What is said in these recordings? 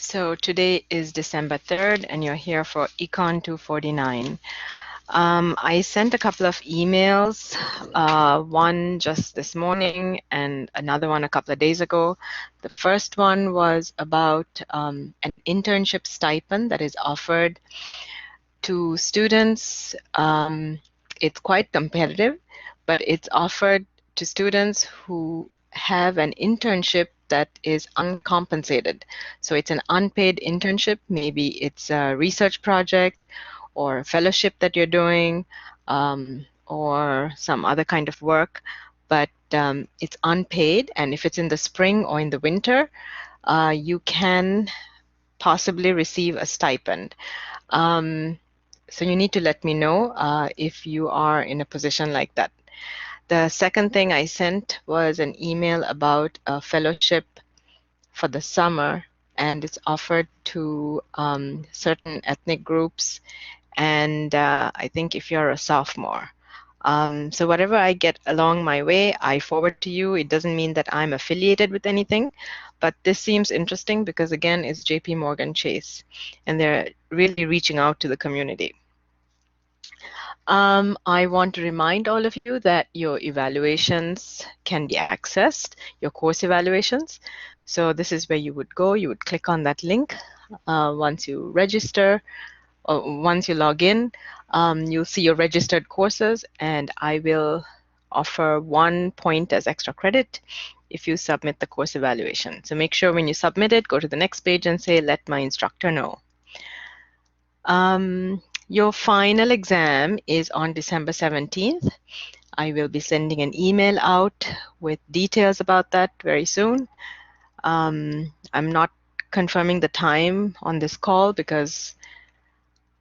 So today is December 3rd, and you're here for Econ 249. I sent a couple of emails, one just this morning and another one a couple of days ago. The first one was about an internship stipend that is offered to students. It's quite competitive, but it's offered to students who have an internship that is uncompensated. So it's an unpaid internship. Maybe it's a research project or a fellowship that you're doing, or some other kind of work, but it's unpaid. And if it's in the spring or in the winter, you can possibly receive a stipend. So you need to let me know if you are in a position like that. The second thing I sent was an email about a fellowship for the summer, and it's offered to certain ethnic groups, and I think if you're a sophomore. So whatever I get along my way, I forward to you. It doesn't mean that I'm affiliated with anything, but this seems interesting because, again, it's JP Morgan Chase, and they're really reaching out to the community. I want to remind all of you that your evaluations can be accessed, your course evaluations. So this is where you would go. You would click on that link once you register, or once you log in. You'll see your registered courses, and I will offer 1 point as extra credit if you submit the course evaluation. So make sure when you submit it, go to the next page and say, let my instructor know. Your final exam is on December 17th. I will be sending an email out with details about that very soon. I'm not confirming the time on this call because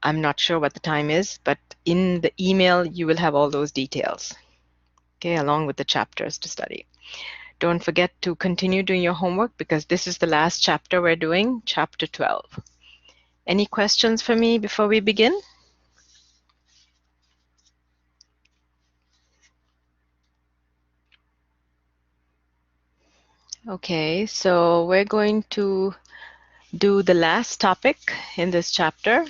I'm not sure what the time is, but in the email you will have all those details, okay, along with the chapters to study. Don't forget to continue doing your homework because this is the last chapter we're doing, chapter 12. Any questions for me before we begin? Okay, so we're going to do the last topic in this chapter,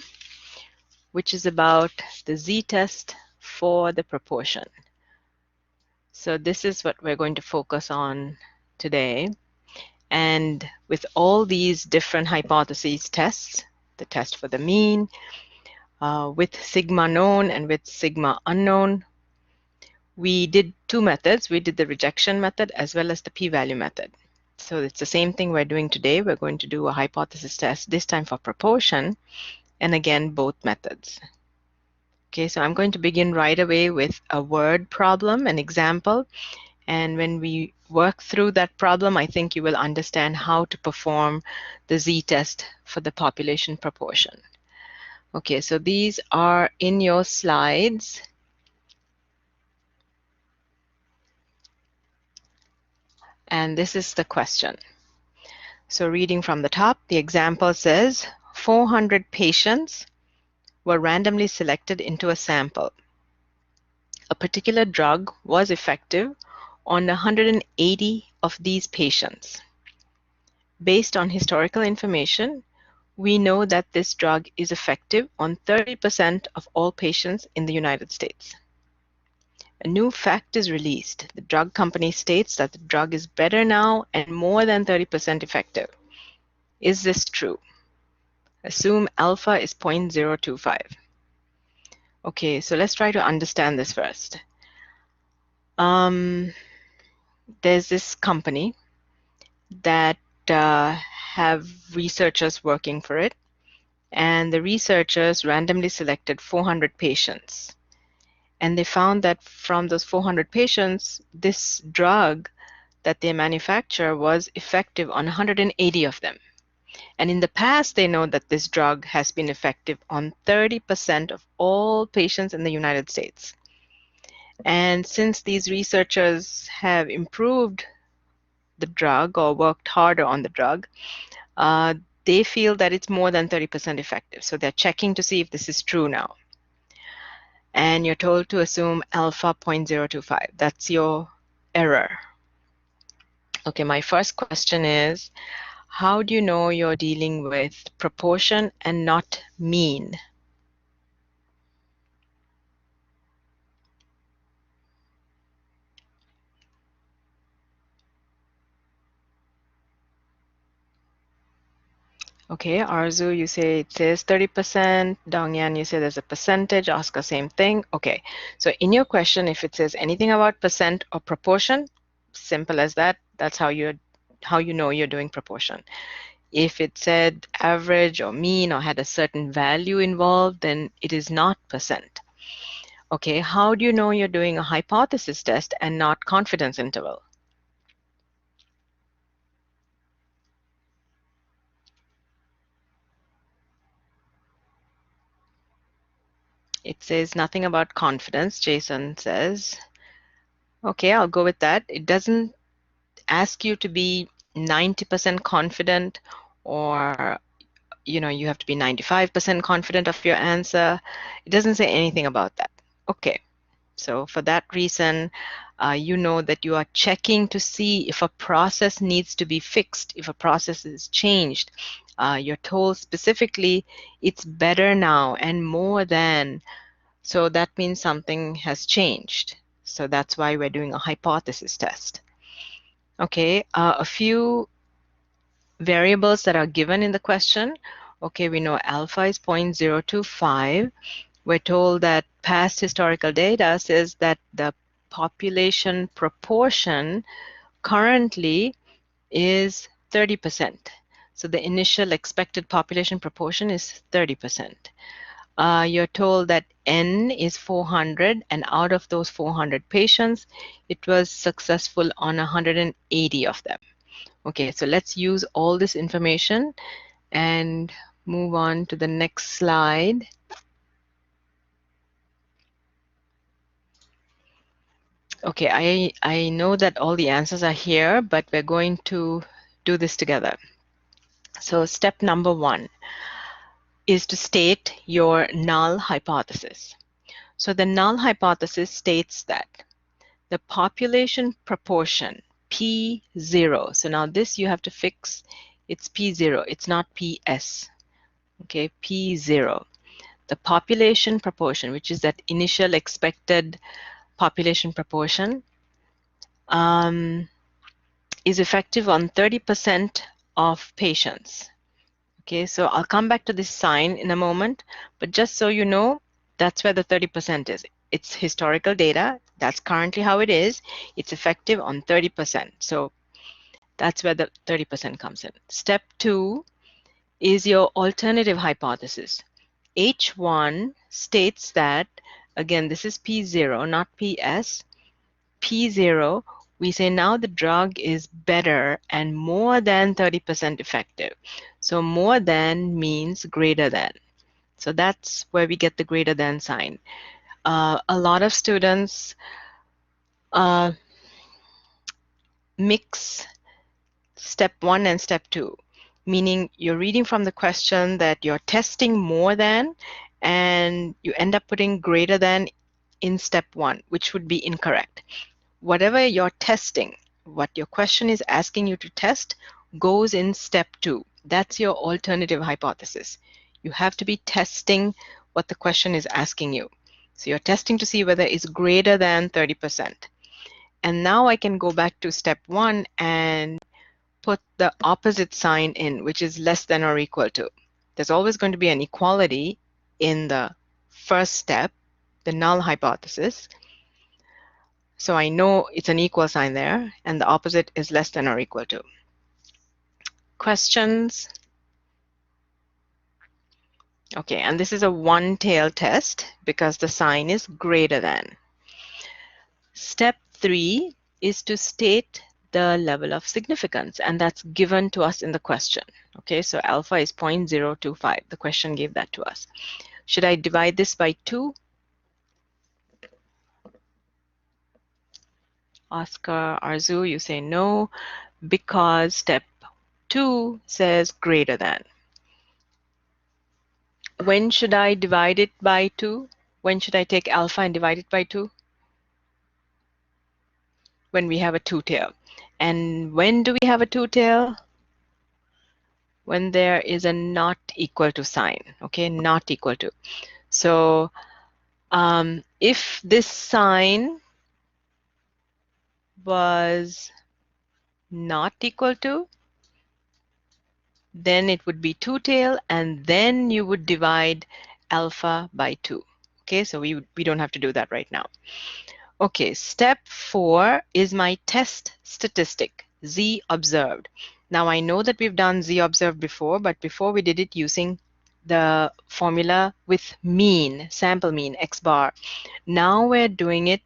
which is about the z-test for the proportion. So this is what we're going to focus on today. And with all these different hypotheses tests, the test for the mean, with sigma known and with sigma unknown, we did two methods. We did the rejection method as well as the p-value method. So it's the same thing we're doing today. We're going to do a hypothesis test, this time for proportion, and again, both methods. Okay, so I'm going to begin right away with a word problem, an example, and when we work through that problem, I think you will understand how to perform the z-test for the population proportion. Okay, so these are in your slides. And this is the question. So reading from the top, the example says 400 patients were randomly selected into a sample. A particular drug was effective on 180 of these patients. Based on historical information, we know that this drug is effective on 30% of all patients in the United States. A new fact is released. The drug company states that the drug is better now and more than 30% effective. Is this true? Assume alpha is 0.025. Okay, so let's try to understand this first. There's this company that have researchers working for it, and the researchers randomly selected 400 patients. And they found that from those 400 patients, this drug that they manufacture was effective on 180 of them. And in the past, they know that this drug has been effective on 30% of all patients in the United States. And since these researchers have improved the drug or worked harder on the drug, they feel that it's more than 30% effective. So they're checking to see if this is true now. And you're told to assume alpha 0.025. That's your error. Okay, my first question is, How do you know you're dealing with proportion and not mean? Okay, Arzu, you say it says 30%. Dongyan, you say there's a percentage. Oscar, same thing. Okay, so in your question, if it says anything about percent or proportion, simple as that. That's how you know you're doing proportion. If it said average or mean or had a certain value involved, then it is not percent. Okay, how do you know you're doing a hypothesis test and not confidence interval? It says nothing about confidence, Jason says. Okay, I'll go with that. It doesn't ask you to be 90% confident, or you have to be 95% confident of your answer. It doesn't say anything about that. Okay, so for that reason, you know that you are checking to see if a process needs to be fixed, if a process is changed. You're told specifically it's better now and more than, so that means something has changed. So that's why we're doing a hypothesis test. Okay, a few variables that are given in the question. Okay, we know alpha is 0.025. We're told that past historical data says that the population proportion currently is 30%. So the initial expected population proportion is 30%. You're told that N is 400, and out of those 400 patients, it was successful on 180 of them. Okay, so let's use all this information and move on to the next slide. Okay, I know that all the answers are here, but we're going to do this together. So step number 1 is to state your null hypothesis. So the null hypothesis states that the population proportion, P0, so now this you have to fix, it's P0, it's not PS, okay, P0. The population proportion, which is that initial expected population proportion, is effective on 30% of patients. Okay, so I'll come back to this sign in a moment, but just so you know, that's where the 30% is. It's historical data. That's currently how it is. It's effective on 30%. So that's where the 30% comes in. Step 2 is your alternative hypothesis. H1 states that, again, this is P0, not PS. P0, we say now the drug is better and more than 30% effective. So more than means greater than. So that's where we get the greater than sign. A lot of students mix step 1 and step 2, meaning you're reading from the question that you're testing more than, and you end up putting greater than in step 1, which would be incorrect. Whatever you're testing, what your question is asking you to test, goes in step 2. That's your alternative hypothesis. You have to be testing what the question is asking you. So you're testing to see whether it's greater than 30%. And now I can go back to step 1 and put the opposite sign in, which is less than or equal to. There's always going to be an equality in the first step, the null hypothesis. So I know it's an equal sign there, and the opposite is less than or equal to. Questions? Okay, and this is a one-tail test because the sign is greater than. Step 3 is to state the level of significance, and that's given to us in the question. Okay, so alpha is 0.025. The question gave that to us. Should I divide this by 2? Oscar, Arzu, you say no, because step 2 says greater than. When should I divide it by 2? When should I take alpha and divide it by 2? When we have a two-tail. And when do we have a two-tail? when there is a not equal to sign, okay, not equal to. So if this sign was not equal to, then it would be two-tail, and then you would divide alpha by 2. Okay, so we don't have to do that right now. Okay, step 4 is my test statistic, Z observed. Now I know that we've done Z observed before, but before we did it using the formula with mean, sample mean, X bar. Now we're doing it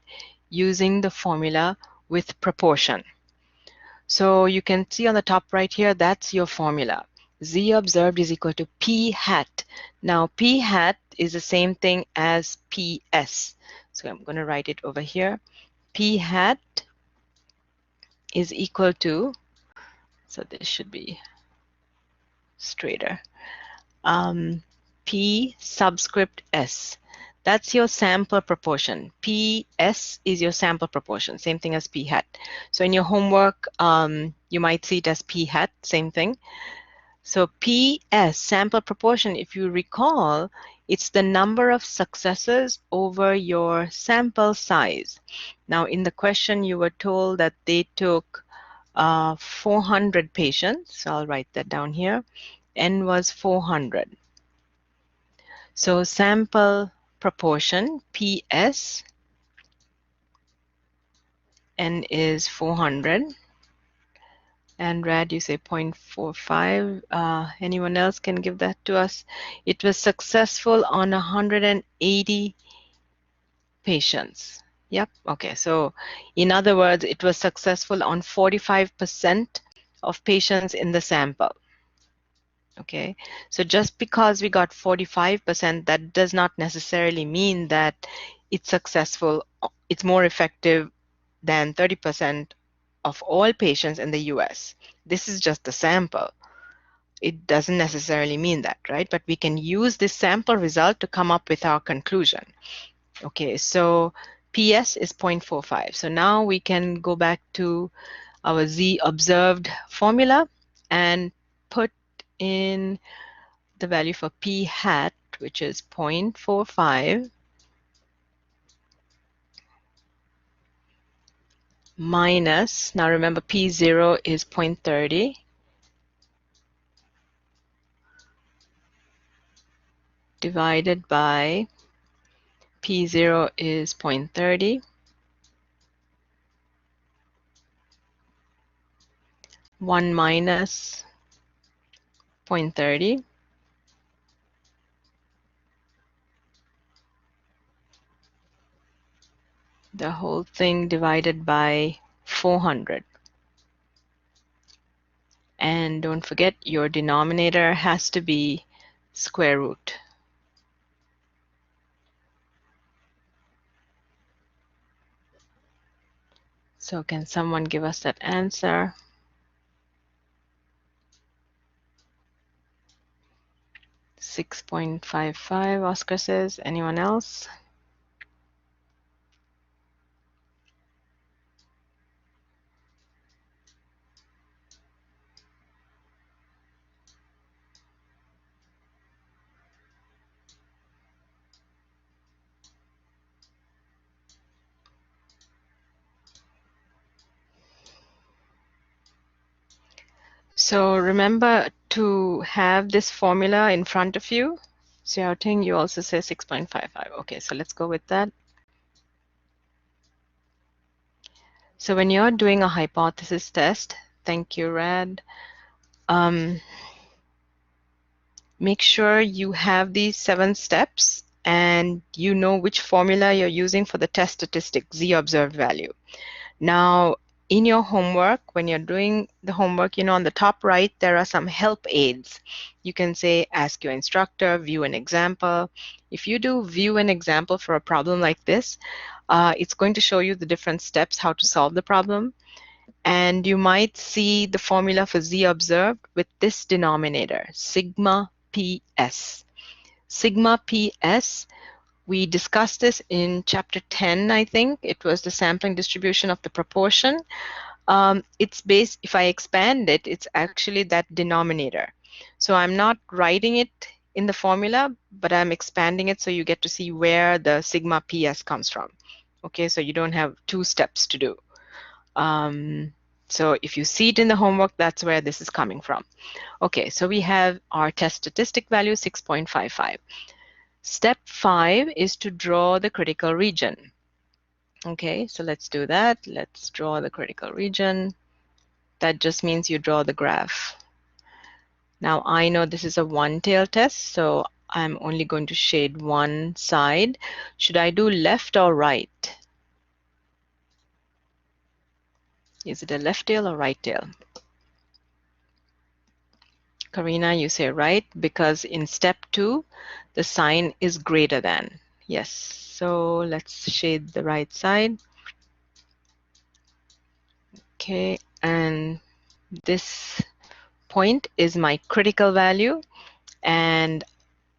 using the formula with proportion. So you can see on the top right here, that's your formula. Z observed is equal to P hat. Now P hat is the same thing as PS. So I'm going to write it over here. P hat is equal to, so this should be straighter, P subscript S. That's your sample proportion. PS is your sample proportion, same thing as P hat. So in your homework, you might see it as P hat, same thing. So PS, sample proportion, if you recall, it's the number of successes over your sample size. Now in the question you were told that they took 400 patients, so I'll write that down here. N was 400. So sample proportion, PS, N is 400. And Rad, you say 0.45. Anyone else can give that to us? It was successful on 180 patients. Yep. Okay. So in other words, it was successful on 45% of patients in the sample. Okay. So just because we got 45%, that does not necessarily mean that it's successful. It's more effective than 30% of all patients in the US. This is just a sample. It doesn't necessarily mean that, right? But we can use this sample result to come up with our conclusion. Okay, so PS is 0.45. So now we can go back to our Z observed formula and put in the value for P hat, which is 0.45 minus, now remember P0 is 0.30, divided by P0 is 0.30, 1 minus 0.30, the whole thing divided by 400. And don't forget, your denominator has to be square root. So can someone give us that answer? $6.55, Oscar says. Anyone else? So remember to have this formula in front of you. Xiaoting, you also say 6.55. Okay, so let's go with that. So when you're doing a hypothesis test, thank you, Rad, make sure you have these 7 steps and you know which formula you're using for the test statistic, Z observed value. Now, in your homework, when you're doing the homework, on the top right, there are some help aids. You can say, ask your instructor, view an example. If you do view an example for a problem like this, it's going to show you the different steps, how to solve the problem. And you might see the formula for Z observed with this denominator, sigma PS. Sigma PS, we discussed this in chapter 10, I think. It was the sampling distribution of the proportion. It's based, if I expand it, it's actually that denominator. So I'm not writing it in the formula, but I'm expanding it so you get to see where the sigma PS comes from. Okay, so you don't have two steps to do. So if you see it in the homework, that's where this is coming from. Okay, so we have our test statistic value 6.55. Step 5 is to draw the critical region. Okay, so let's do that. Let's draw the critical region. That just means you draw the graph. Now I know this is a one-tailed test, so I'm only going to shade one side. Should I do left or right? Is it a left tail or right tail? Karina, you say right, because in step 2, the sign is greater than. Yes, so let's shade the right side. Okay, and this point is my critical value, and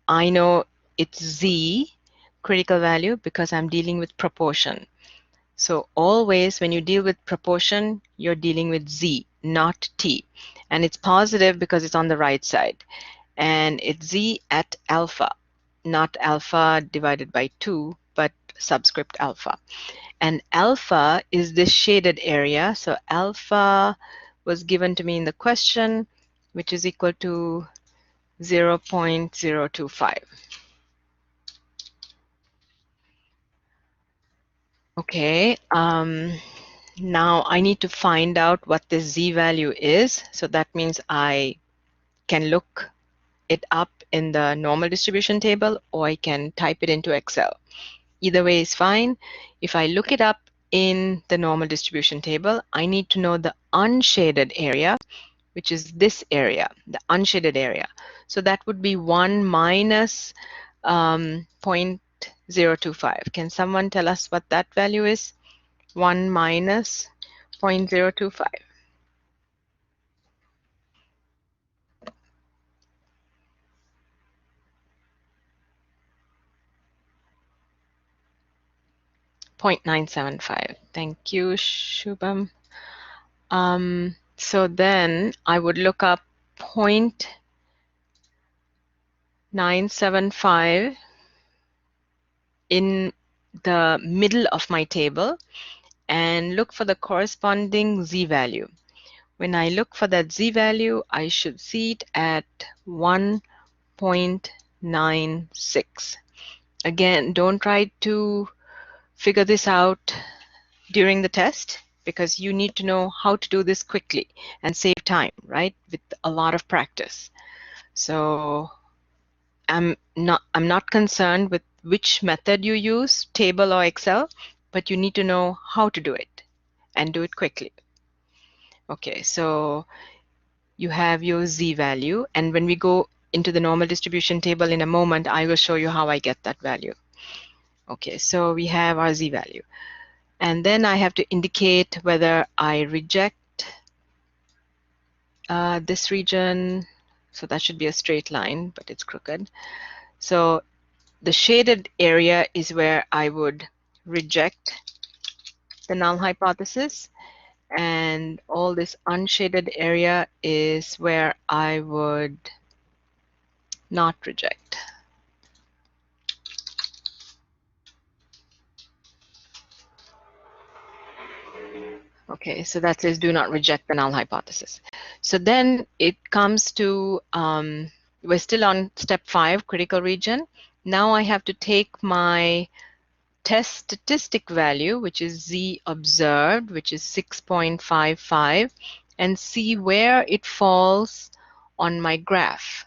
I know it's Z critical value because I'm dealing with proportion. So always when you deal with proportion, you're dealing with Z, not T. And it's positive because it's on the right side. And it's Z at alpha, not alpha divided by 2, but subscript alpha. And alpha is this shaded area. So alpha was given to me in the question, which is equal to 0.025. Okay, now I need to find out what this Z value is. So that means I can look it up in the normal distribution table, or I can type it into Excel. Either way is fine. If I look it up in the normal distribution table, I need to know the unshaded area, which is this area, the unshaded area. So that would be 1 minus 0.025. Can someone tell us what that value is? 1 minus 0.025. 0.975. Thank you, Shubham. So then I would look up 0.975 in the middle of my table and look for the corresponding Z value. When I look for that Z value, I should see it at 1.96. Again, don't try to figure this out during the test because you need to know how to do this quickly and save time, right? With a lot of practice. So I'm not concerned with which method you use, table or Excel, but you need to know how to do it and do it quickly. Okay, so you have your Z value, and when we go into the normal distribution table in a moment, I will show you how I get that value. Okay, so we have our Z value. And then I have to indicate whether I reject this region. So that should be a straight line, but it's crooked. So the shaded area is where I would reject the null hypothesis. And all this unshaded area is where I would not reject. Okay, so that says do not reject the null hypothesis. So then it comes to, we're still on step 5, critical region. Now I have to take my test statistic value, which is Z observed, which is 6.55, and see where it falls on my graph.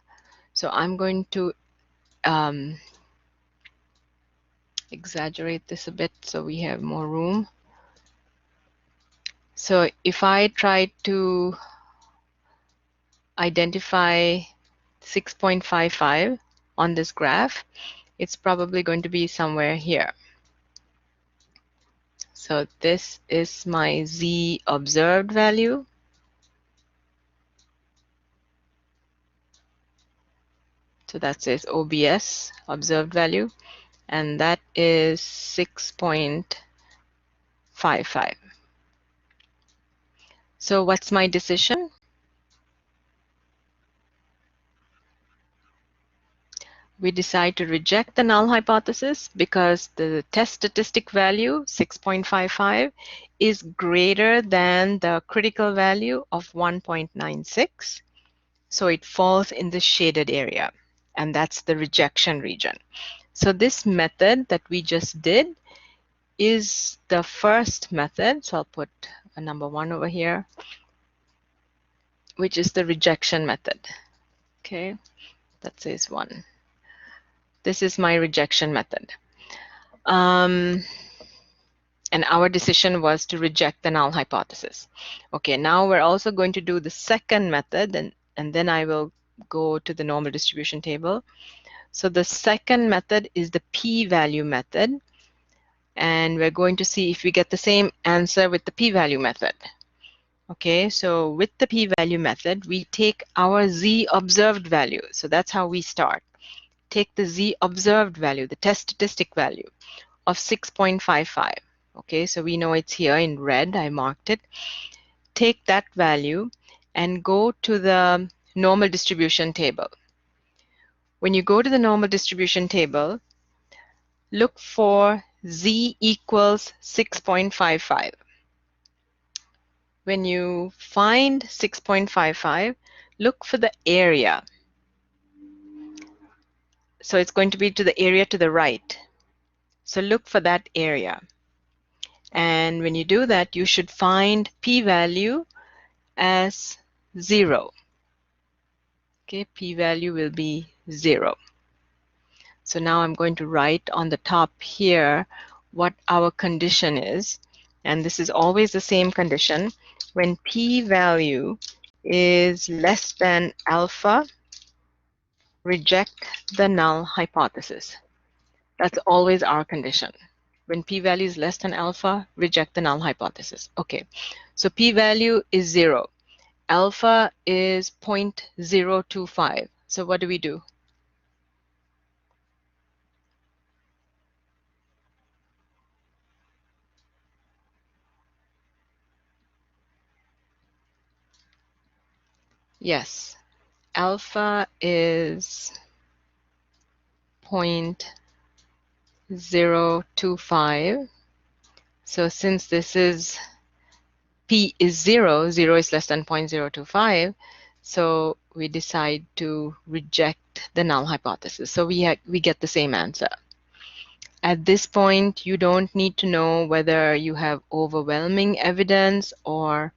So I'm going to exaggerate this a bit so we have more room. So if I try to identify 6.55 on this graph, it's probably going to be somewhere here. So this is my Z observed value. So that says OBS, observed value, and that is 6.55. So what's my decision? We decide to reject the null hypothesis because the test statistic value, 6.55, is greater than the critical value of 1.96. So it falls in the shaded area, and that's the rejection region. So this method that we just did is the first method. So I'll put a number 1 over here, which is the rejection method. Okay, that says 1. This is my rejection method. And our decision was to reject the null hypothesis. Okay, now we're also going to do the second method, and then I will go to the normal distribution table. So the second method is the p-value method, and we're going to see if we get the same answer with the p-value method. Okay, so with the p-value method, we take our z observed value. So that's how we start. Take the z observed value, the test statistic value of 6.55. Okay, so we know it's here in red, I marked it. Take that value and go to the normal distribution table. When you go to the normal distribution table, look for z equals 6.55. When you find 6.55, look for the area. So it's going to be to the area to the right. So look for that area. And when you do that, you should find p-value as 0. Okay, p-value will be 0. So now I'm going to write on the top here what our condition is. And this is always the same condition. When p-value is less than alpha, reject the null hypothesis. That's always our condition. When p-value is less than alpha, reject the null hypothesis. Okay, so p-value is 0. Alpha is 0.025. So what do we do? Yes, alpha is 0.025. So since this is p is 0, 0 is less than 0.025, so we decide to reject the null hypothesis. So we get the same answer. At this point, you don't need to know whether you have overwhelming evidence or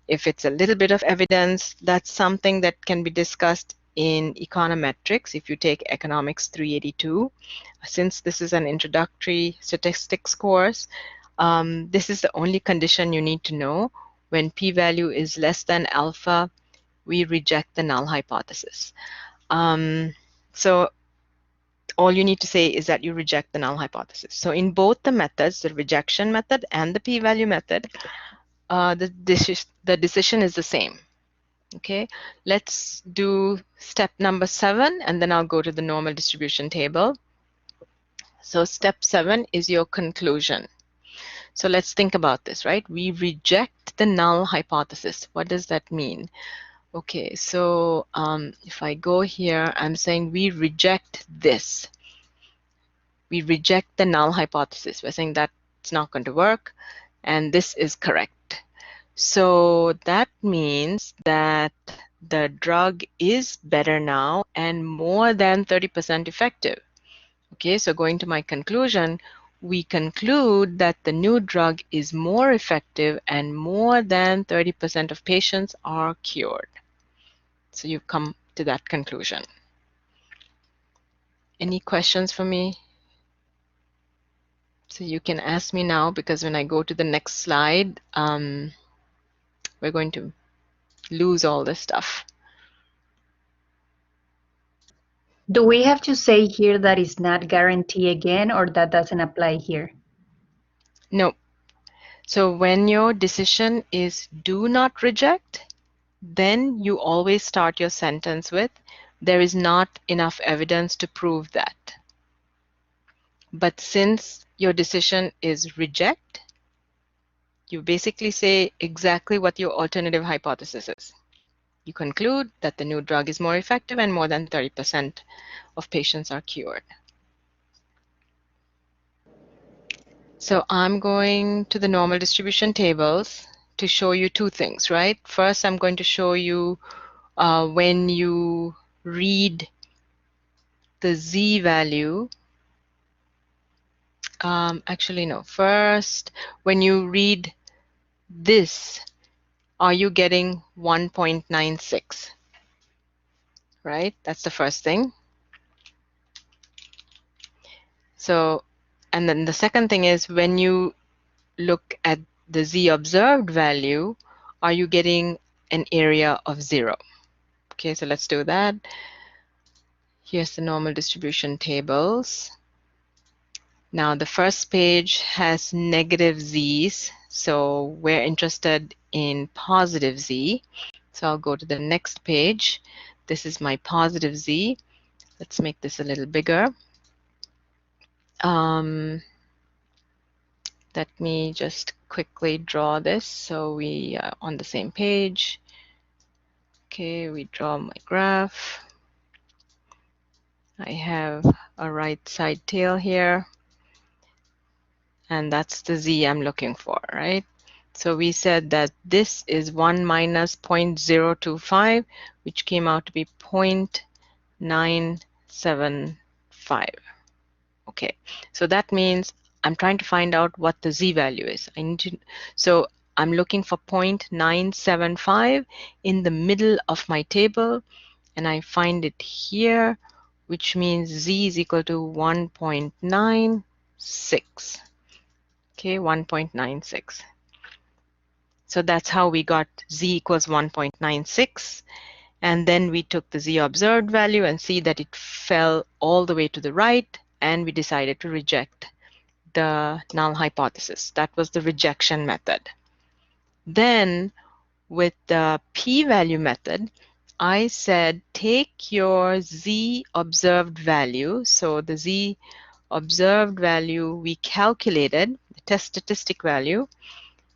if it's a little bit of evidence. That's something that can be discussed in econometrics if you take economics 382. Since this is an introductory statistics course, this is the only condition you need to know. When p-value is less than alpha, we reject the null hypothesis. So all you need to say is that you reject the null hypothesis. So in both the methods, the rejection method and the p-value method, the decision is the same. Okay, let's do step number 7, and then I'll go to the normal distribution table. So step 7 is your conclusion. So let's think about this, right? We reject the null hypothesis. What does that mean? Okay, so if I go here, I'm saying we reject this. We reject the null hypothesis. We're saying that's not going to work, and this is correct. So that means that the drug is better now and more than 30% effective. Okay, so going to my conclusion, we conclude that the new drug is more effective and more than 30% of patients are cured. So you come to that conclusion. Any questions for me? So you can ask me now, because when I go to the next slide, we're going to lose all this stuff. Do we have to say here that it's not guarantee again, or that doesn't apply here? No. So when your decision is do not reject, then you always start your sentence with, there is not enough evidence to prove that. But since your decision is reject, you basically say exactly what your alternative hypothesis is. You conclude that the new drug is more effective and more than 30% of patients are cured. So I'm going to the normal distribution tables to show you two things, right? First, I'm going to show you when you read the z value. Actually, no. First, when you read this, are you getting 1.96? Right? That's the first thing. So, and then the second thing is when you look at the z observed value, are you getting an area of 0? Okay, so let's do that. Here's the normal distribution tables. Now the first page has negative z's, so we're interested in positive z. So I'll go to the next page. This is my positive z. Let's make this a little bigger. Let me just quickly draw this so we are on the same page. Okay, we draw my graph. I have a right side tail here, and that's the z I'm looking for, right? So we said that this is 1 minus 0.025, which came out to be 0.975. Okay, so that means I'm trying to find out what the z value is. So I'm looking for 0.975 in the middle of my table, and I find it here, which means z is equal to 1.96. Okay, 1.96. So that's how we got z equals 1.96. And then we took the z observed value and see that it fell all the way to the right, and we decided to reject the null hypothesis. That was the rejection method. Then with the p-value method, I said take your z observed value. So the z observed value we calculated, the test statistic value,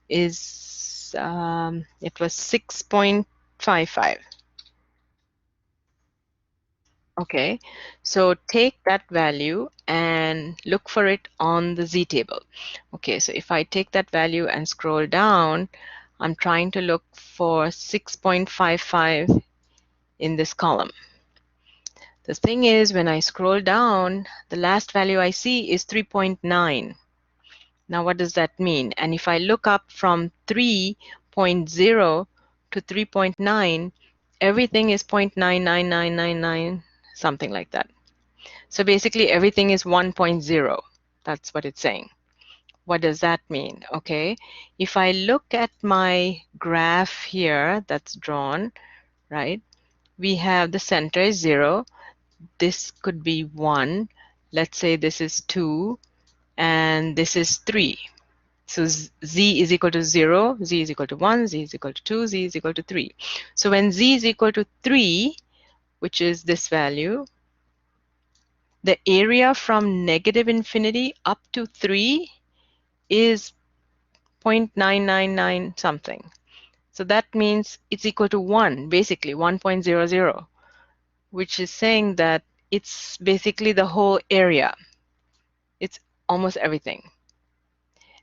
is it was 6.55. Okay, so take that value and look for it on the z table. Okay, so if I take that value and scroll down, I'm trying to look for 6.55 in this column. The thing is, when I scroll down, the last value I see is 3.9. Now, what does that mean? And if I look up from 3.0 to 3.9, everything is 0.99999, something like that. So basically, everything is 1.0. That's what it's saying. What does that mean? Okay, if I look at my graph here that's drawn, right, we have the center is 0. This could be 1. Let's say this is 2, and this is 3. So z is equal to 0, z is equal to 1, z is equal to 2, z is equal to 3. So when z is equal to 3, which is this value, the area from negative infinity up to 3 is 0.999 something. So that means it's equal to 1, basically 1.00, which is saying that it's basically the whole area. It's almost everything.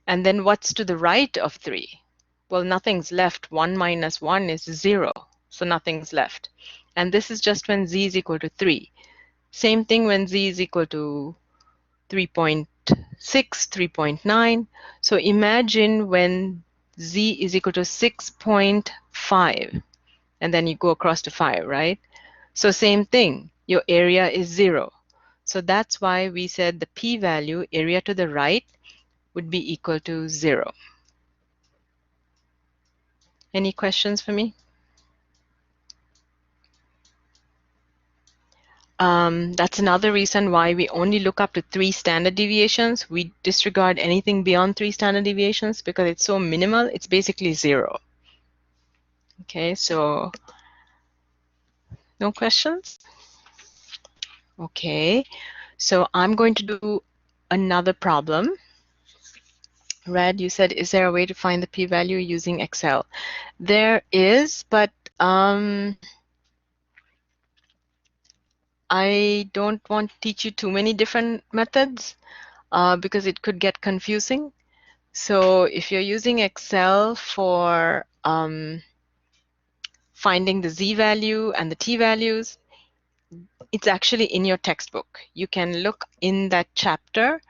And then what's to the right of 3? Well, nothing's left. 1 minus 1 is 0, so nothing's left. And this is just when z is equal to 3. Same thing when z is equal to 3.6, 3.9. So imagine when z is equal to 6.5, and then you go across to 5, right? So same thing, your area is 0. So that's why we said the p-value, area to the right, would be equal to 0. Any questions for me? That's another reason why we only look up to 3 standard deviations. We disregard anything beyond 3 standard deviations because it's so minimal, it's basically 0. Okay, so no questions? Okay, so I'm going to do another problem. Red, you said, is there a way to find the p-value using Excel? There is, but I don't want to teach you too many different methods because it could get confusing. So if you're using Excel for finding the z-value and the t-values, it's actually in your textbook. You can look in that chapter,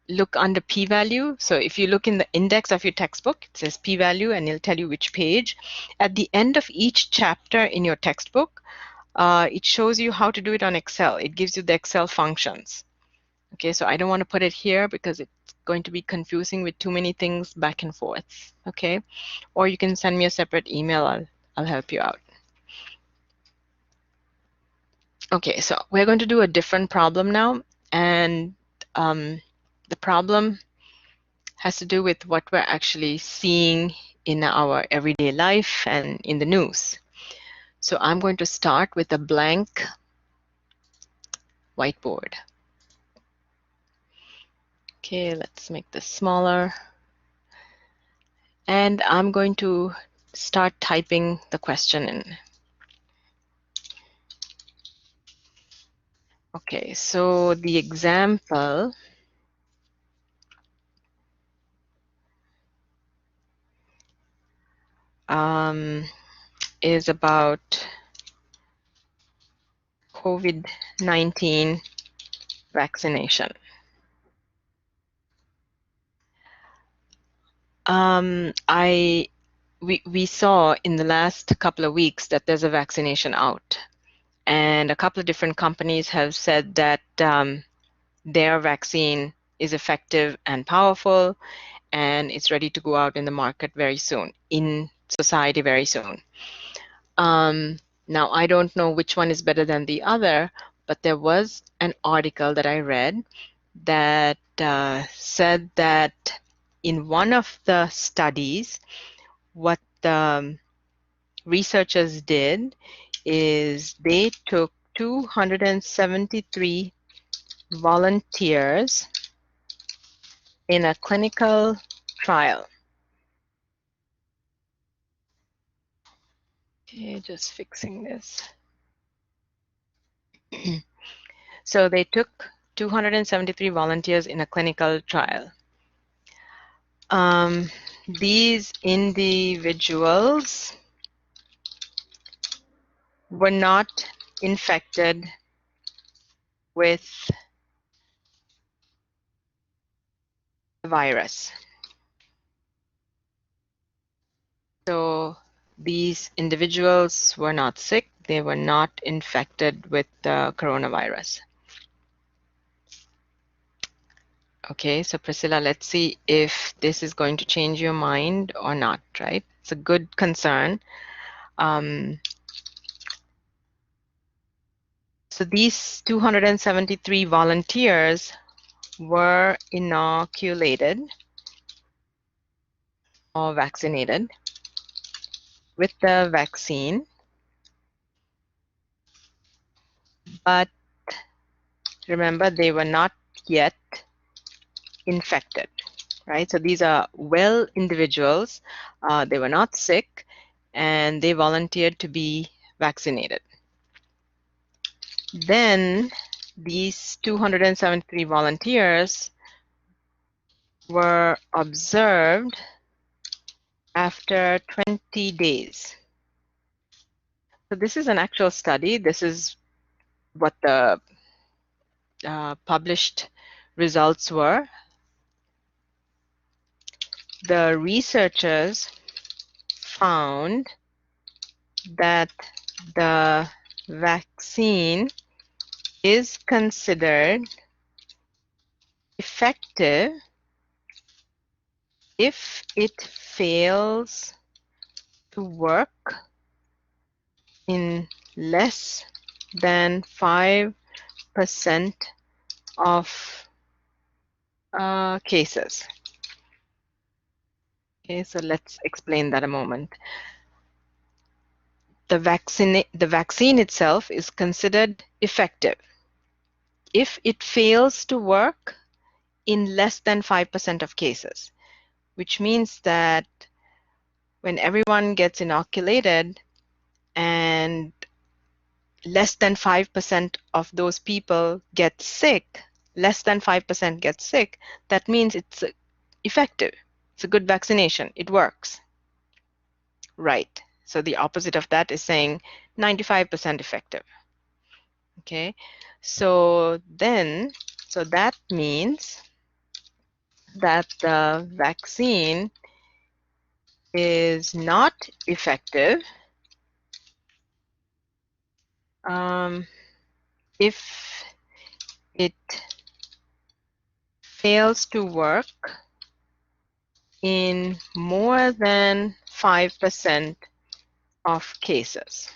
look under p-value. So if you look in the index of your textbook, it says p-value and it'll tell you which page. At the end of each chapter in your textbook, it shows you how to do it on Excel. It gives you the Excel functions. Okay, so I don't want to put it here because it's going to be confusing with too many things back and forth. Okay, or you can send me a separate email. I'll help you out. Okay, so we're going to do a different problem now, and the problem has to do with what we're actually seeing in our everyday life and in the news. So I'm going to start with a blank whiteboard. Okay, let's make this smaller. And I'm going to start typing the question in. Okay, so the example is about COVID-19 vaccination. We saw in the last couple of weeks that there's a vaccination out, and a couple of different companies have said that their vaccine is effective and powerful, and it's ready to go out in the market very soon, in society very soon. Now, I don't know which one is better than the other, but there was an article that I read that said that in one of the studies, what the researchers did is they took 273 volunteers in a clinical trial. Okay, just fixing this. So they took 273 volunteers in a clinical trial. These individuals were not infected with the virus. So these individuals were not sick. They were not infected with the coronavirus. Okay, so Priscilla, let's see if this is going to change your mind or not, right? It's a good concern. So these 273 volunteers were inoculated or vaccinated with the vaccine, but remember, they were not yet infected, right? So these are well individuals. They were not sick, and they volunteered to be vaccinated. Then these 273 volunteers were observed after 20 days. So this is an actual study. This is what the published results were. The researchers found that the vaccine is considered effective if it fails to work in less than 5% of cases. Okay, so let's explain that a moment. The vaccine itself is considered effective if it fails to work in less than 5% of cases, which means that when everyone gets inoculated and less than 5% of those people get sick, less than 5% get sick, that means it's effective. It's a good vaccination. It works. Right. So the opposite of that is saying 95% effective. Okay. So that means that the vaccine is not effective if it fails to work in more than 5% of cases.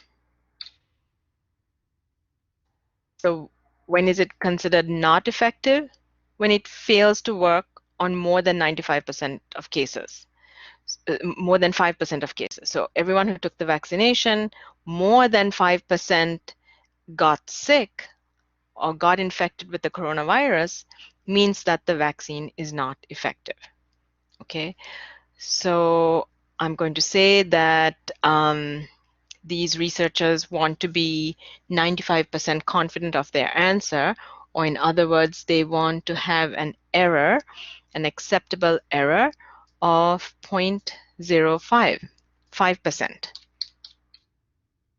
So when is it considered not effective? When it fails to work on more than 95% of cases, more than 5% of cases. So everyone who took the vaccination, more than 5% got sick or got infected with the coronavirus, means that the vaccine is not effective. Okay, so I'm going to say that these researchers want to be 95% confident of their answer, or in other words, they want to have an error, an acceptable error of 0.05, 5%.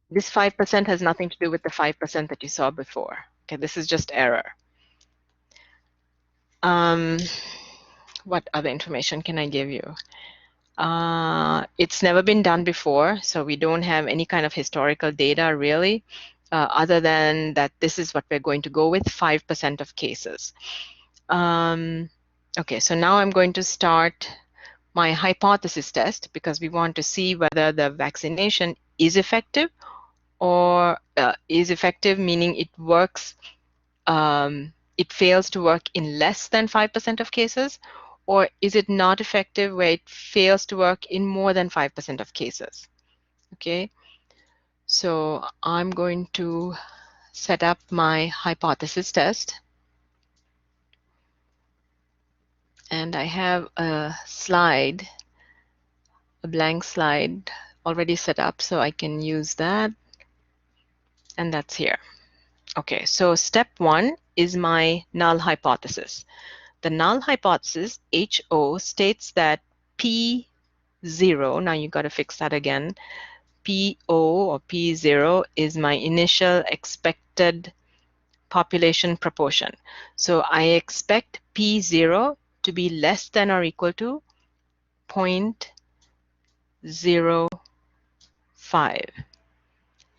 This 5% has nothing to do with the 5% that you saw before. Okay, this is just error. What other information can I give you? It's never been done before, so we don't have any kind of historical data really, other than that this is what we're going to go with, 5% of cases. Okay, so now I'm going to start my hypothesis test because we want to see whether the vaccination is effective, or is effective meaning it works, it fails to work in less than 5% of cases, or is it not effective where it fails to work in more than 5% of cases? Okay, so I'm going to set up my hypothesis test. And I have a slide, a blank slide already set up, so I can use that. And that's here. Okay, so step one is my null hypothesis. The null hypothesis, HO, states that P0, now you got to fix that again, PO or P0 is my initial expected population proportion. So I expect P0 to be less than or equal to 0.05.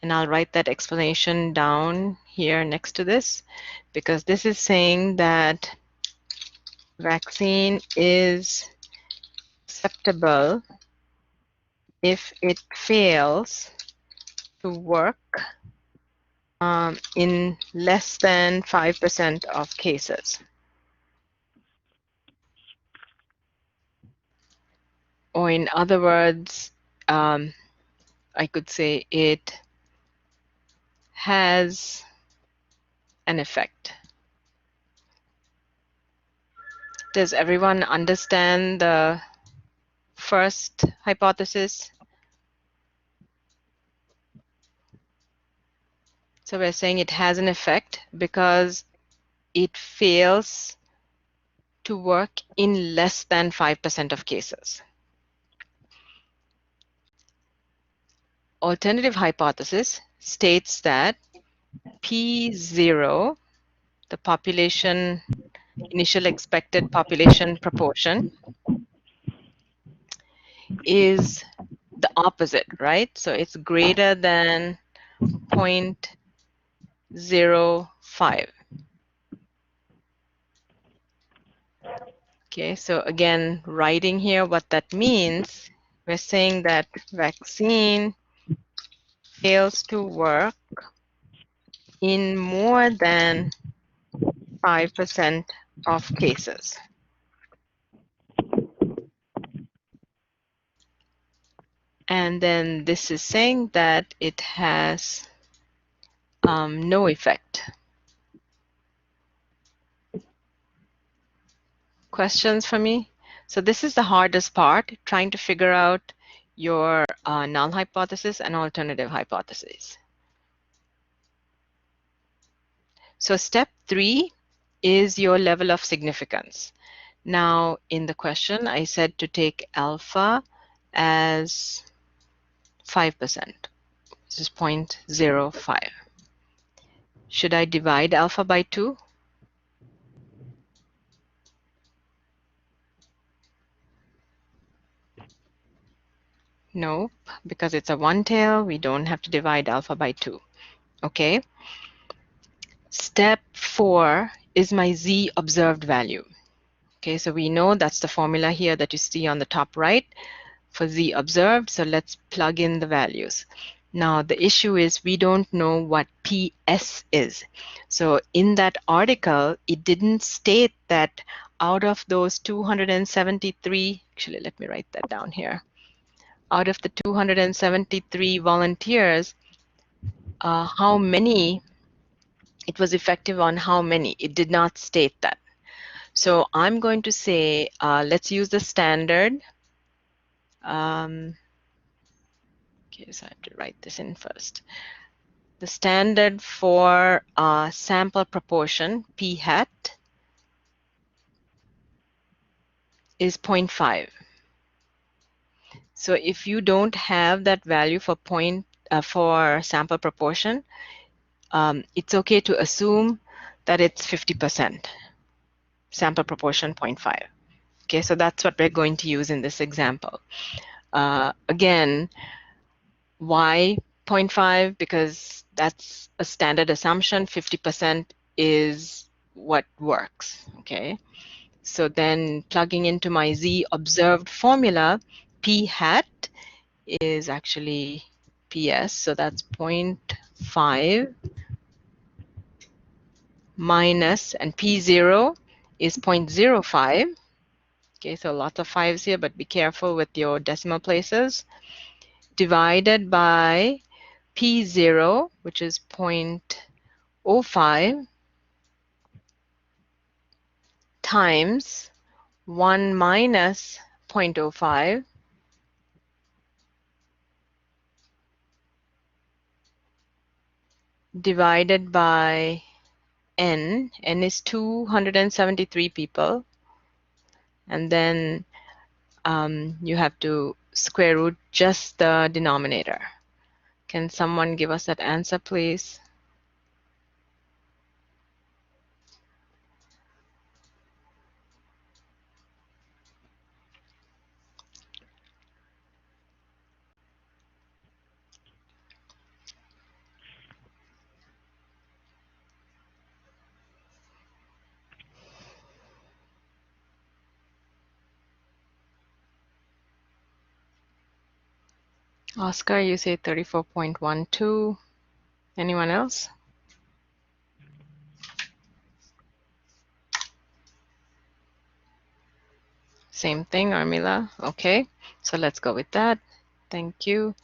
And I'll write that explanation down here next to this, because this is saying that vaccine is acceptable if it fails to work in less than 5% of cases. Or in other words, I could say it has an effect. Does everyone understand the first hypothesis? So we're saying it has an effect because it fails to work in less than 5% of cases. Alternative hypothesis states that P0, the population, initial expected population proportion, is the opposite, right? So it's greater than 0.05. Okay, so again, writing here what that means, we're saying that vaccine fails to work in more than 5% of cases. And then this is saying that it has no effect. Questions for me? So this is the hardest part, trying to figure out your null hypothesis and alternative hypothesis. So step 3 is your level of significance. Now, in the question, I said to take alpha as 5%. This is 0.05. Should I divide alpha by 2? Nope, because it's a one-tail, we don't have to divide alpha by 2. Okay. Step 4 is my z observed value. Okay, so we know that's the formula here that you see on the top right for z observed. So let's plug in the values. Now the issue is we don't know what PS is. So in that article, it didn't state that out of those 273, actually let me write that down here. Out of the 273 volunteers, how many, it was effective on how many. It did not state that. So I'm going to say, let's use the standard. Okay, so I have to write this in first. The standard for sample proportion, p hat, is 0.5. So if you don't have that value for for sample proportion, it's okay to assume that it's 50%. Sample proportion 0.5. Okay, so that's what we're going to use in this example. Again, why 0.5? Because that's a standard assumption. 50% is what works. Okay, so then plugging into my z observed formula, p hat is actually ps, so that's 0.5 minus, and p0 is 0.05. Okay, so lots of fives here, but be careful with your decimal places. Divided by P0, which is 0.05, times 1 minus 0.05 divided by n. N is 273 people. And then you have to square root just the denominator. Can someone give us that answer, please? Oscar, you say 34.12. Anyone else? Same thing, Armila. Okay, so let's go with that. Thank you.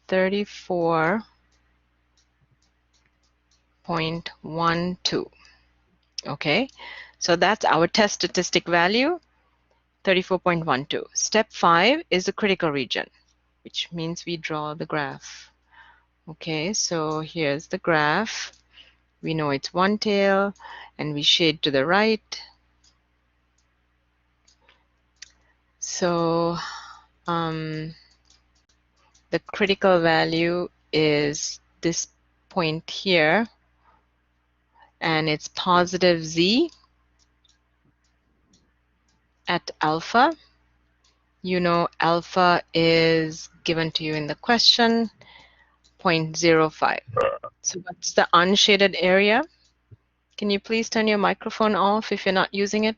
34.12. Okay, so that's our test statistic value, 34.12. Step 5 is the critical region, which means we draw the graph. Okay, so here's the graph. We know it's one tail, and we shade to the right. So the critical value is this point here, and it's positive z at alpha. You know alpha is given to you in the question, 0.05. So what's the unshaded area? Can you please turn your microphone off if you're not using it?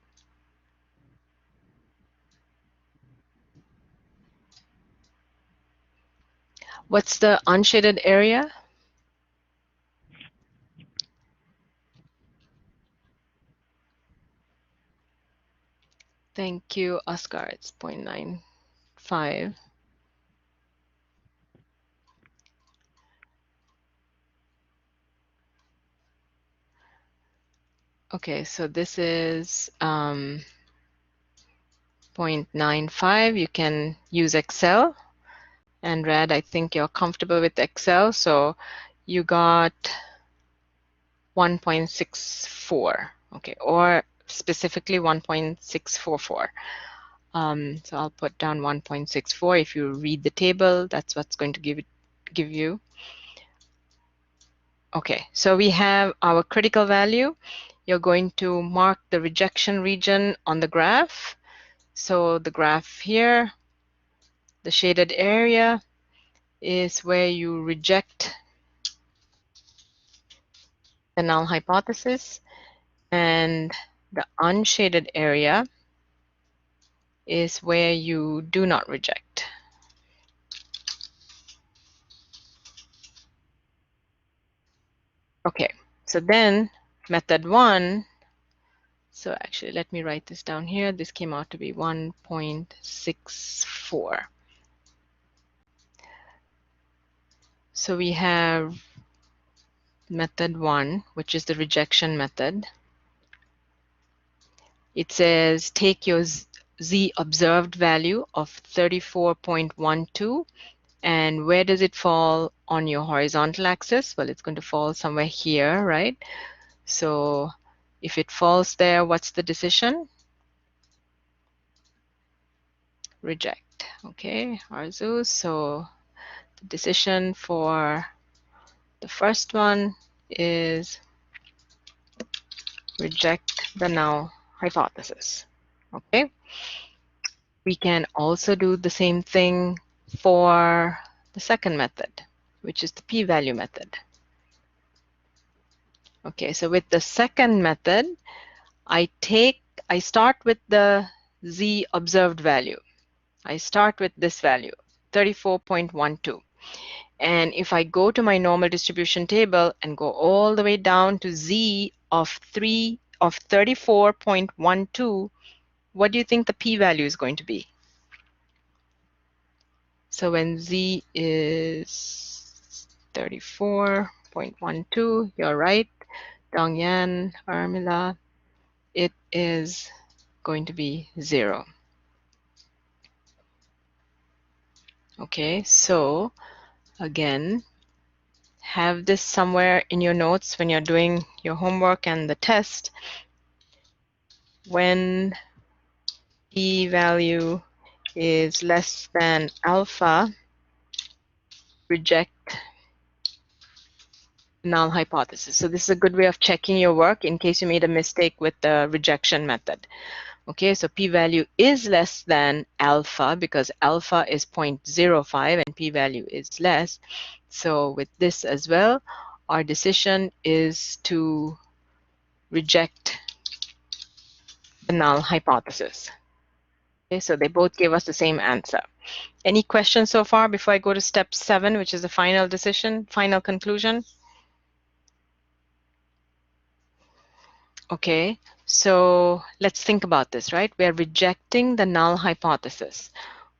What's the unshaded area? Thank you, Oscar. It's 0.95. Okay, so this is 0.95. You can use Excel And Red, I think you're comfortable with Excel, so you got 1.64, okay, or specifically 1.644. So I'll put down 1.64. If you read the table, that's what's going to give you. Okay, so we have our critical value. You're going to mark the rejection region on the graph. So the graph here, the shaded area, is where you reject the null hypothesis, and the unshaded area is where you do not reject. Okay, so then method 1, so actually let me write this down here. This came out to be 1.64. So we have method 1, which is the rejection method. It says take your z observed value of 34.12, and where does it fall on your horizontal axis? Well, it's going to fall somewhere here, right? So if it falls there, what's the decision? Reject. Okay, Arzu. So the decision for the first one is reject the null hypothesis. Okay. We can also do the same thing for the second method, which is the p-value method. Okay, so with the second method, I start with the z observed value. I start with this value, 34.12. And if I go to my normal distribution table and go all the way down to z of 34.12, what do you think the p-value is going to be? So when z is 34.12, you're right, Dongyan, Armila, it is going to be 0. Okay, so again, have this somewhere in your notes when you're doing your homework and the test. When p-value is less than alpha, reject null hypothesis. So this is a good way of checking your work in case you made a mistake with the rejection method. Okay, so p-value is less than alpha because alpha is 0.05 and p-value is less. So with this as well, our decision is to reject the null hypothesis. Okay, so they both gave us the same answer. Any questions so far before I go to step 7, which is the final decision, final conclusion? Okay, so let's think about this, right? We're rejecting the null hypothesis.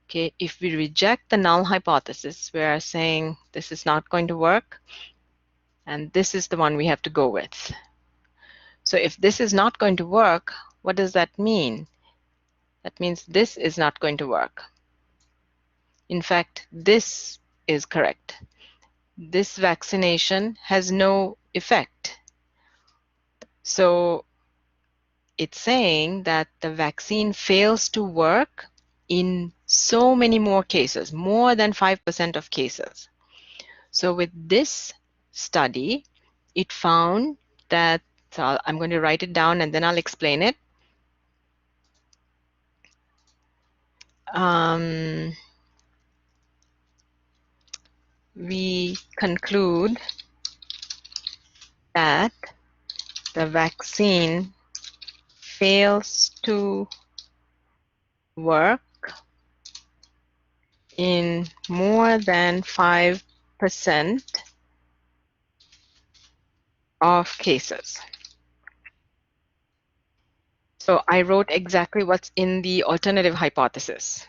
Okay, if we reject the null hypothesis, we are saying this is not going to work, and this is the one we have to go with. So if this is not going to work, what does that mean? That means this is not going to work. In fact, this is correct. This vaccination has no effect. So it's saying that the vaccine fails to work in so many more cases, more than 5% of cases. So with this study, it found that, so I'm going to write it down and then I'll explain it. We conclude that the vaccine fails to work in more than 5% of cases. So I wrote exactly what's in the alternative hypothesis.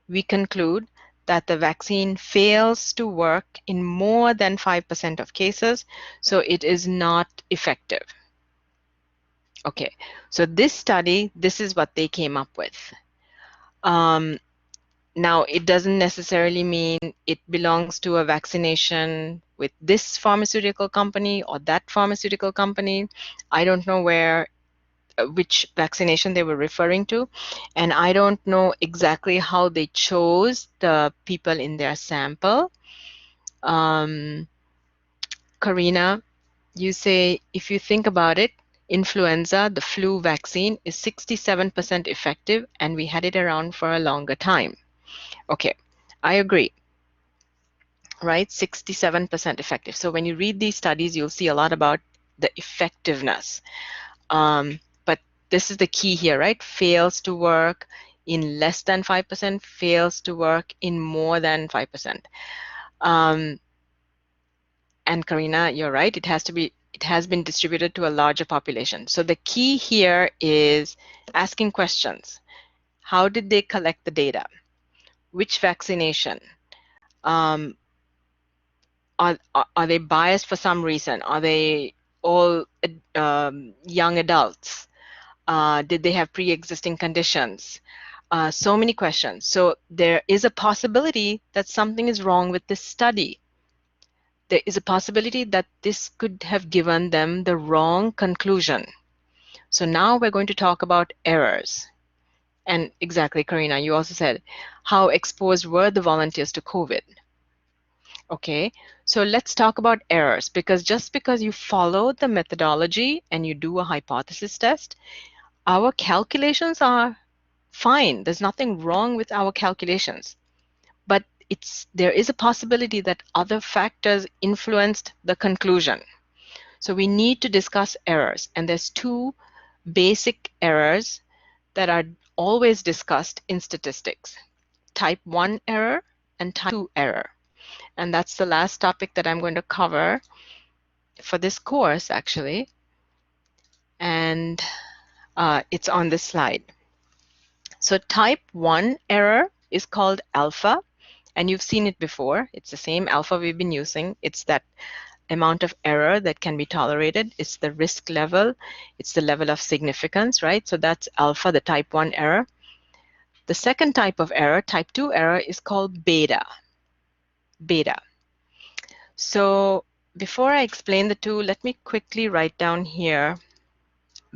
We conclude that the vaccine fails to work in more than 5% of cases, so it is not effective. Okay, so this study, this is what they came up with. Now, it doesn't necessarily mean it belongs to a vaccination with this pharmaceutical company or that pharmaceutical company. I don't know which vaccination they were referring to, and I don't know exactly how they chose the people in their sample. Karina, you say, if you think about it, influenza, the flu vaccine, is 67% effective, and we had it around for a longer time. Okay, I agree, right? 67% effective. So when you read these studies, you'll see a lot about the effectiveness. But this is the key here, right? Fails to work in less than 5%, fails to work in more than 5%. And Karina, you're right, it has been distributed to a larger population. So the key here is asking questions. How did they collect the data? Which vaccination? Um, are they biased for some reason? Are they all young adults? Did they have pre-existing conditions? So many questions. So there is a possibility that something is wrong with this study. There is a possibility that this could have given them the wrong conclusion. So now we're going to talk about errors. And exactly, Karina, you also said, how exposed were the volunteers to COVID? Okay, so let's talk about errors, because just because you follow the methodology and you do a hypothesis test, our calculations are fine. There's nothing wrong with our calculations. But there is a possibility that other factors influenced the conclusion. So we need to discuss errors. And there's two basic errors that are always discussed in statistics: type 1 error and type 2 error. And that's the last topic that I'm going to cover for this course, actually. And it's on this slide. So type 1 error is called alpha, and you've seen it before. It's the same alpha we've been using. It's that amount of error that can be tolerated. It's the risk level. It's the level of significance, right? So that's alpha, the type 1 error. The second type of error, type 2 error, is called beta. Beta. So before I explain the two, let me quickly write down here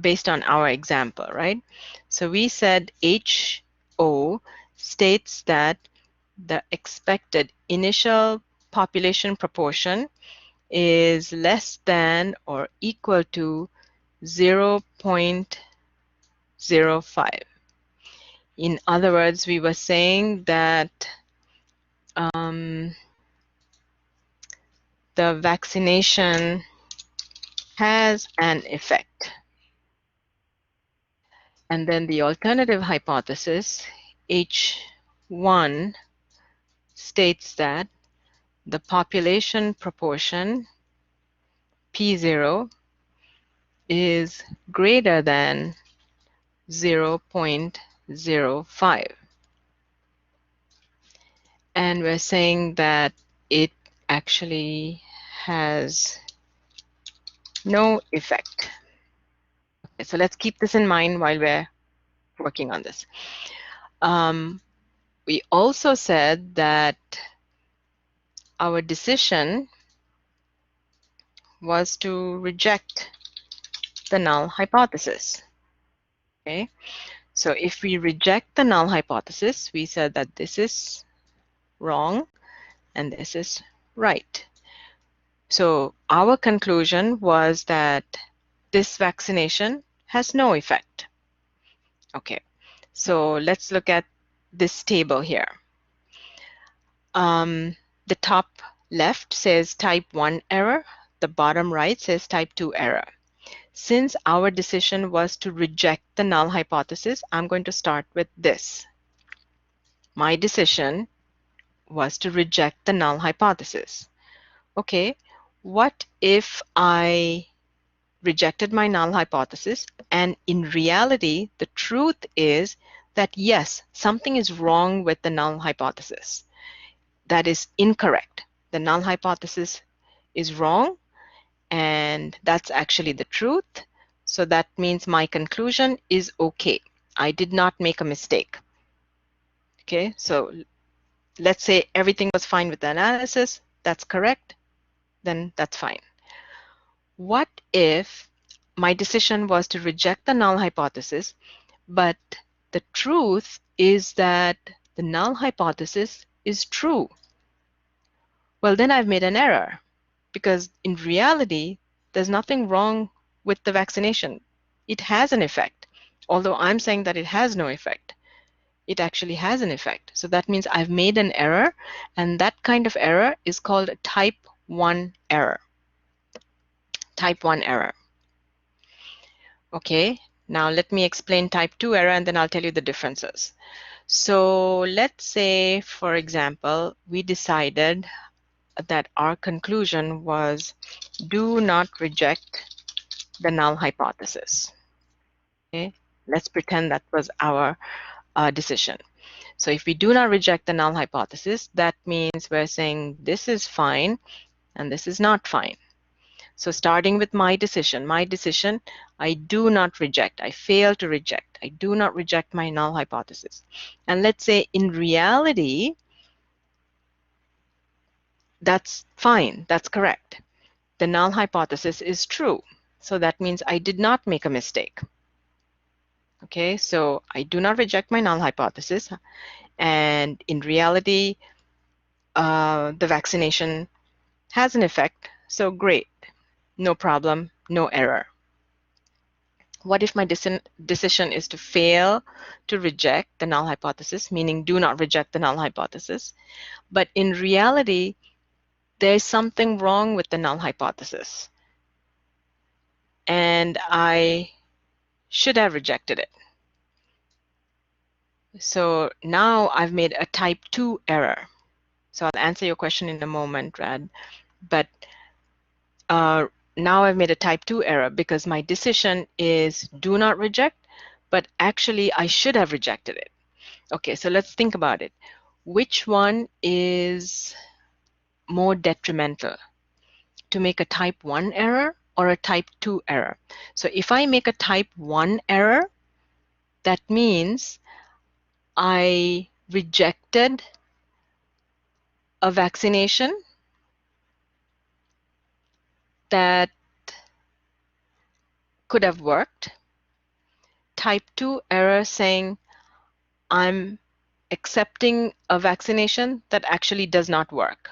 based on our example, right? So we said HO states that the expected initial population proportion is less than or equal to 0.05. In other words, we were saying that the vaccination has an effect. And then the alternative hypothesis, H1, states that the population proportion, P0, is greater than 0.05. And we're saying that it actually has no effect. Okay, so let's keep this in mind while we're working on this. We also said that our decision was to reject the null hypothesis. Okay, so if we reject the null hypothesis, we said that this is wrong and this is right. So our conclusion was that this vaccination has no effect. Okay, so let's look at this table here. The top left says type 1 error. The bottom right says type 2 error. Since our decision was to reject the null hypothesis, I'm going to start with this. My decision was to reject the null hypothesis. Okay, what if I rejected my null hypothesis and in reality, the truth is that yes, something is wrong with the null hypothesis. That is incorrect. The null hypothesis is wrong, and that's actually the truth. So that means my conclusion is okay. I did not make a mistake. Okay, so let's say everything was fine with the analysis, that's correct, then that's fine. What if my decision was to reject the null hypothesis, but the truth is that the null hypothesis is true? Well, then I've made an error, because in reality, there's nothing wrong with the vaccination. It has an effect. Although I'm saying that it has no effect, it actually has an effect. So that means I've made an error, and that kind of error is called type 1 error. Type 1 error. Okay, now let me explain type 2 error, and then I'll tell you the differences. So let's say, for example, we decided that our conclusion was do not reject the null hypothesis. Okay, let's pretend that was our decision. So if we do not reject the null hypothesis, that means we're saying this is fine and this is not fine. So starting with my decision, I do not reject, I fail to reject, I do not reject my null hypothesis. And let's say in reality, that's fine, that's correct. The null hypothesis is true. So that means I did not make a mistake. Okay, so I do not reject my null hypothesis. And in reality, the vaccination has an effect. So great, no problem, no error. What if my decision is to fail to reject the null hypothesis, meaning do not reject the null hypothesis, but in reality, there's something wrong with the null hypothesis, and I should have rejected it. So now I've made a type 2 error. So I'll answer your question in a moment, Rad. But now I've made a type 2 error because my decision is do not reject, but actually I should have rejected it. Okay, so let's think about it. Which one is more detrimental? To make a type 1 error or a type 2 error? So if I make a type 1 error, that means I rejected a vaccination that could have worked. Type 2 error saying I'm accepting a vaccination that actually does not work.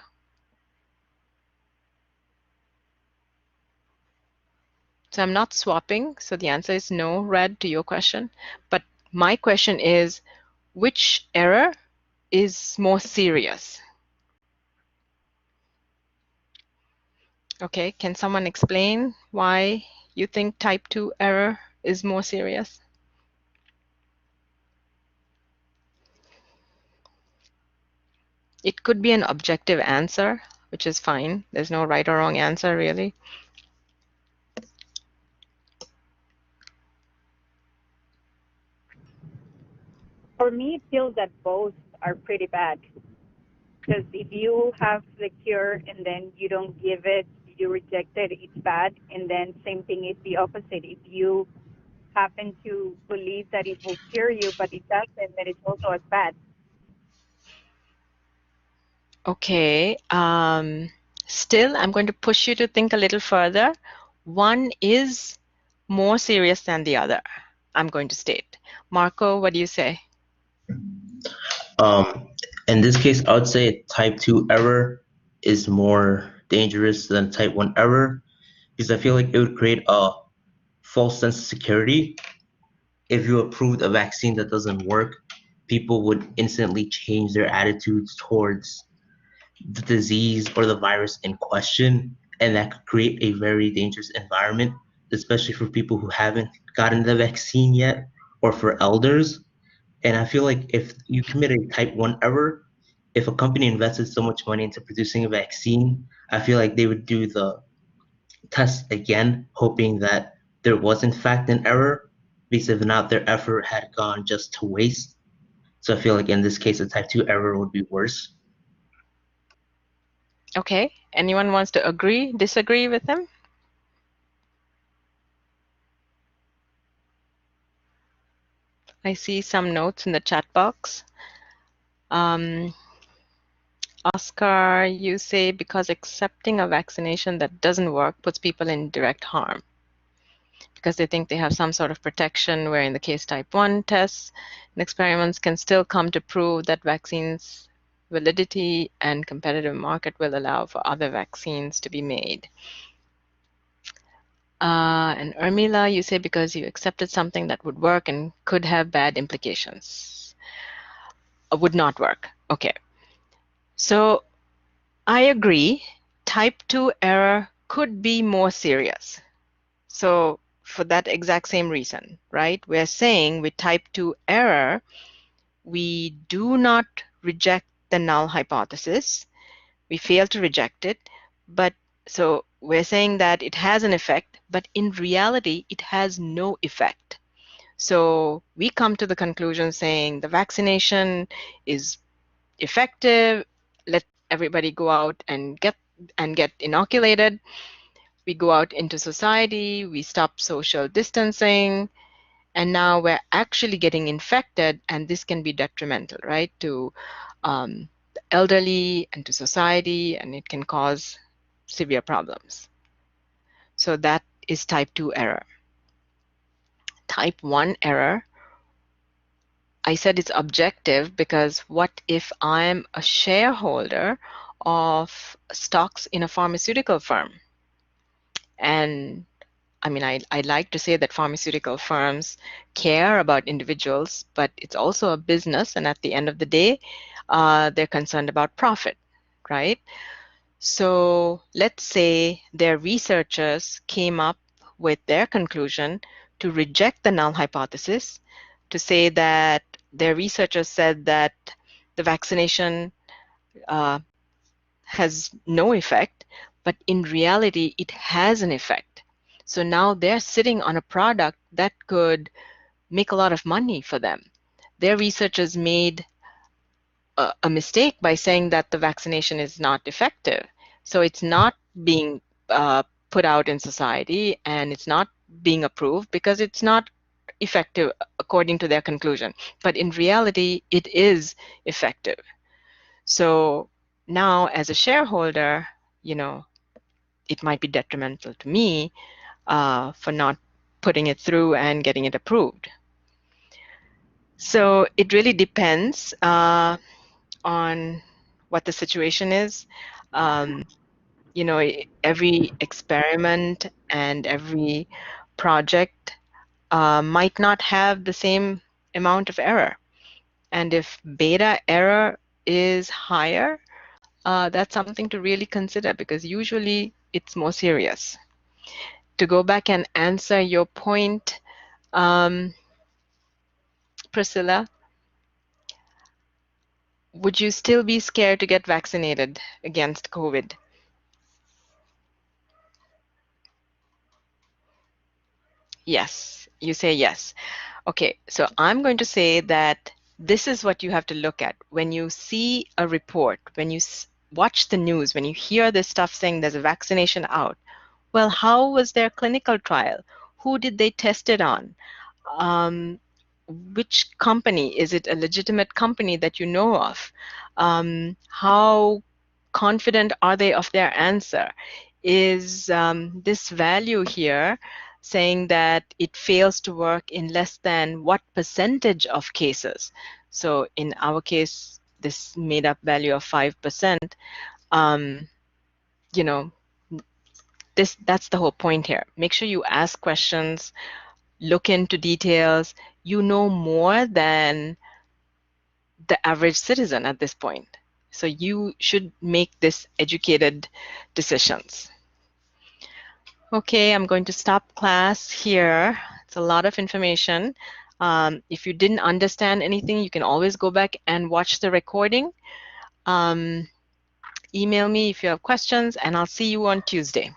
So I'm not swapping. So the answer is no, Red, to your question. But my question is, which error is more serious? Okay, can someone explain why you think type 2 error is more serious? It could be an objective answer, which is fine. There's no right or wrong answer, really. For me, it feels that both are pretty bad. Because if you have the cure and then you don't give it, you reject it, it's bad. And then same thing is the opposite. If you happen to believe that it will cure you, but it doesn't, then it's also as bad. Okay. Still, I'm going to push you to think a little further. One is more serious than the other, I'm going to state. Marco, what do you say? Um, in this case, I would say type 2 error is more dangerous than type 1 error because I feel like it would create a false sense of security. If you approved a vaccine that doesn't work, people would instantly change their attitudes towards the disease or the virus in question, and that could create a very dangerous environment, especially for people who haven't gotten the vaccine yet or for elders. And I feel like if you commit a type 1 error, if a company invested so much money into producing a vaccine, I feel like they would do the test again, hoping that there was in fact an error, because if not, their effort had gone just to waste. So I feel like in this case, a type 2 error would be worse. Okay, anyone wants to agree, disagree with him? I see some notes in the chat box. Oscar, you say because accepting a vaccination that doesn't work puts people in direct harm because they think they have some sort of protection, where in the case type 1 tests and experiments can still come to prove that vaccines validity and competitive market will allow for other vaccines to be made. And Urmila, you say because you accepted something that would work and could have bad implications. Would not work. Okay. So I agree. Type 2 error could be more serious. So for that exact same reason, right? We're saying with type 2 error, we do not reject the null hypothesis. We fail to reject it. But so we're saying that it has an effect, but in reality, it has no effect. So we come to the conclusion saying the vaccination is effective. Let everybody go out and get inoculated. We go out into society, we stop social distancing, and now we're actually getting infected, and this can be detrimental, right, to the elderly and to society, and it can cause severe problems. So that is type 2 error. Type 1 error, I said it's objective because what if I'm a shareholder of stocks in a pharmaceutical firm? And I mean, I like to say that pharmaceutical firms care about individuals, but it's also a business, and at the end of the day, they're concerned about profit, right? So let's say their researchers came up with their conclusion to reject the null hypothesis, to say that their researchers said that the vaccination has no effect, but in reality, it has an effect. So now they're sitting on a product that could make a lot of money for them. Their researchers made a mistake by saying that the vaccination is not effective. So it's not being put out in society, and it's not being approved because it's not effective according to their conclusion. But in reality, it is effective. So now as a shareholder, you know, it might be detrimental to me for not putting it through and getting it approved. So it really depends on what the situation is. You know, every experiment and every project might not have the same amount of error. And if beta error is higher, that's something to really consider because usually it's more serious. To go back and answer your point, Priscilla, would you still be scared to get vaccinated against COVID? Yes, you say yes. Okay, so I'm going to say that this is what you have to look at. When you see a report, when you watch the news, when you hear this stuff saying there's a vaccination out, well, how was their clinical trial? Who did they test it on? Which company? Is it a legitimate company that you know of? How confident are they of their answer? Is this value here saying that it fails to work in less than what percentage of cases? So in our case, this made up value of 5%, you know, that's the whole point here. Make sure you ask questions, look into details. You know more than the average citizen at this point. So you should make this educated decisions. Okay, I'm going to stop class here. It's a lot of information. If you didn't understand anything, you can always go back and watch the recording. Email me if you have questions, and I'll see you on Tuesday.